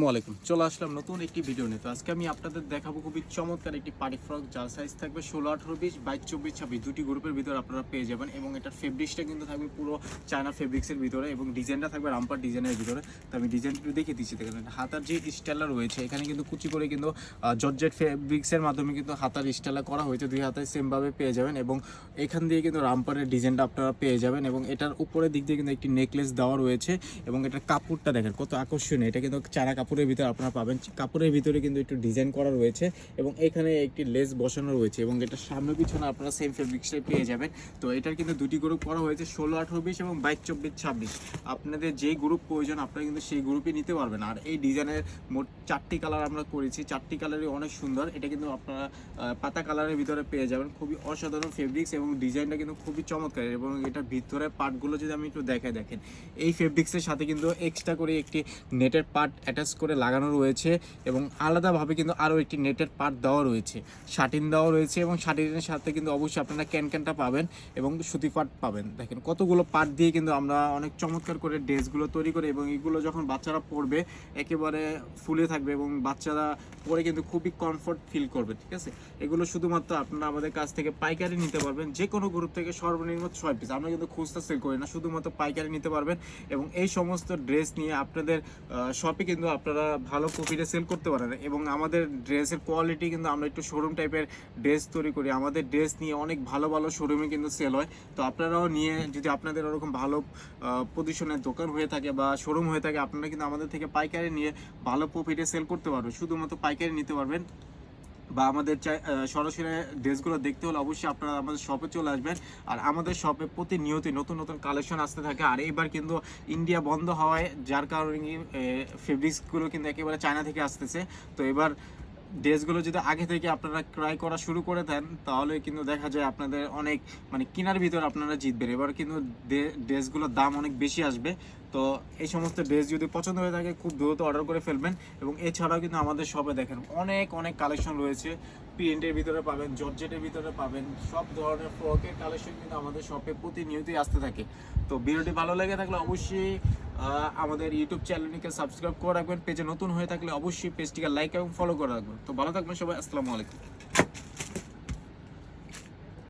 আসসালামাইকুম, চলে আসলাম নতুন একটি ভিডিও নিয়ে। তো আজকে আমি আপনাদের দেখাবো খুবই চমৎকার একটি পার্টি ফ্রক, যার সাইজ থাকবে 16, 18, 20, 22, 24, 26 দুটি গ্রুপের ভিতরে আপনারা পেয়ে যাবেন। এবং এটার ফেব্রিক্সটা কিন্তু থাকবে পুরো চায়না ফেব্রিক্সের ভিতরে এবং ডিজাইনটা থাকবে রামপার ডিজাইনের ভিতরে। তো আমি ডিজাইনটি দেখিয়ে দিচ্ছি। দেখেন হাতার যে স্টাইলটা রয়েছে এখানে কিন্তু কুচি করে কিন্তু জর্জেট ফেব্রিক্সের মাধ্যমে কিন্তু হাতার স্টাইলটা করা হয়েছে। দুই হাতায় সেমভাবে পেয়ে যাবেন এবং এখান দিয়ে কিন্তু রামপারের ডিজাইনটা আপনারা পেয়ে যাবেন। এবং এটার উপরের দিক দিয়ে কিন্তু একটি নেকলেস দেওয়া রয়েছে এবং এটার কাপড়টা দেখেন কত আকর্ষণীয়। এটা কিন্তু চায়না কাপড়ের ভিতরে আপনারা পাবেন। কাপড়ের ভিতরে কিন্তু একটু ডিজাইন করা রয়েছে এবং এখানে একটি লেস বসানো রয়েছে এবং এটা সামনে পিছনে আপনারা সেম ফেব্রিক্সটাই পেয়ে যাবেন। তো এটার কিন্তু দুটি গ্রুপ করা হয়েছে, 16, 18, 20 এবং 22, 24, 26। আপনাদের যেই গ্রুপ প্রয়োজন আপনারা কিন্তু সেই গ্রুপই নিতে পারবেন। আর এই ডিজাইনের মোট 4টি কালার আমরা করেছি, 4টি কালারই অনেক সুন্দর। এটা কিন্তু আপনারা পাতা কালারের ভিতরে পেয়ে যাবেন। খুবই অসাধারণ ফেব্রিক্স এবং ডিজাইনটা কিন্তু খুবই চমৎকার। এবং এটার ভিতরে পার্টগুলো যদি আমি একটু দেখেন, এই ফেব্রিক্সের সাথে কিন্তু এক্সট্রা করে একটি নেটের পার্ট অ্যাটাচ করে লাগানো রয়েছে এবং আলাদাভাবে কিন্তু আরও একটি নেটের পার্ট দেওয়া রয়েছে, শাটিন দেওয়া রয়েছে এবং শাটিনের সাথে কিন্তু অবশ্যই আপনারা ক্যানটা পাবেন এবং সুতি পার্ট পাবেন। দেখেন কতগুলো পার্ট দিয়ে কিন্তু আমরা অনেক চমৎকার করে ড্রেসগুলো তৈরি করি এবং এগুলো যখন বাচ্চারা পরবে একেবারে ফুলে থাকবে এবং বাচ্চারা পরে কিন্তু খুবই কমফর্ট ফিল করবে। ঠিক আছে, এগুলো শুধুমাত্র আপনারা আমাদের কাছ থেকে পাইকারি নিতে পারবেন, যে কোনো গ্রুপ থেকে সর্বনিম্ন 6 পিস। আমরা কিন্তু খুচরা সেল করি না, শুধুমাত্র পাইকারি নিতে পারবেন। এবং এই সমস্ত ড্রেস নিয়ে আপনাদের শপে কিন্তু আপনারা ভালো প্রফিটে সেল করতে পারেন। এবং আমাদের ড্রেসের কোয়ালিটি কিন্তু আমরা একটু শোরুম টাইপের ড্রেস তৈরি করি। আমাদের ড্রেস নিয়ে অনেক ভালো ভালো শোরুমে কিন্তু সেল হয়। তো আপনারাও নিয়ে, যদি আপনাদের ওরকম ভালো পজিশনের দোকান হয়ে থাকে বা শোরুম হয়ে থাকে, আপনারা কিন্তু আমাদের থেকে পাইকারি নিয়ে ভালো প্রফিটে সেল করতে পারবেন। শুধুমাত্র পাইকারি নিতে পারবেন বা আমাদের সরাসরি ড্রেসগুলো দেখতে হলে অবশ্যই আপনারা আমাদের শপে চলে আসবেন। আর আমাদের শপে প্রতিনিয়তই নতুন নতুন কালেকশন আসতে থাকে। আর এইবার কিন্তু ইন্ডিয়া বন্ধ হওয়ায় যার কারণে ফেব্রিক্সগুলো কিন্তু একেবারে চায়না থেকে আসতেছে। তো এবার ড্রেসগুলো যদি আগে থেকে আপনারা ক্রয় করা শুরু করে দেন তাহলে কিন্তু দেখা যায় আপনাদের অনেক কেনার ভিতর আপনারা জিতবেন। এবার কিন্তু ড্রেসগুলোর দাম অনেক বেশি আসবে। তো এই সমস্ত ড্রেস যদি পছন্দ হয়ে থাকে খুব দ্রুত অর্ডার করে ফেলবেন। এবং এছাড়াও কিন্তু আমাদের শপে দেখেন অনেক কালেকশন রয়েছে। প্রিন্টের ভিতরে পাবেন, জর্জেটের ভিতরে পাবেন, সব ধরনের ফ্রকের কালেকশন কিন্তু আমাদের শপে প্রতিনিয়তই আসতে থাকে। তো ভিডিওটি ভালো লেগে থাকলে অবশ্যই আমাদের ইউটিউব চ্যানেলটিকে সাবস্ক্রাইব করে রাখবেন। পেজে নতুন হয়ে থাকলে অবশ্যই পেজটিকে লাইক এবং ফলো করে রাখবেন। তো ভালো থাকবেন সবাই, আসসালামু আলাইকুম।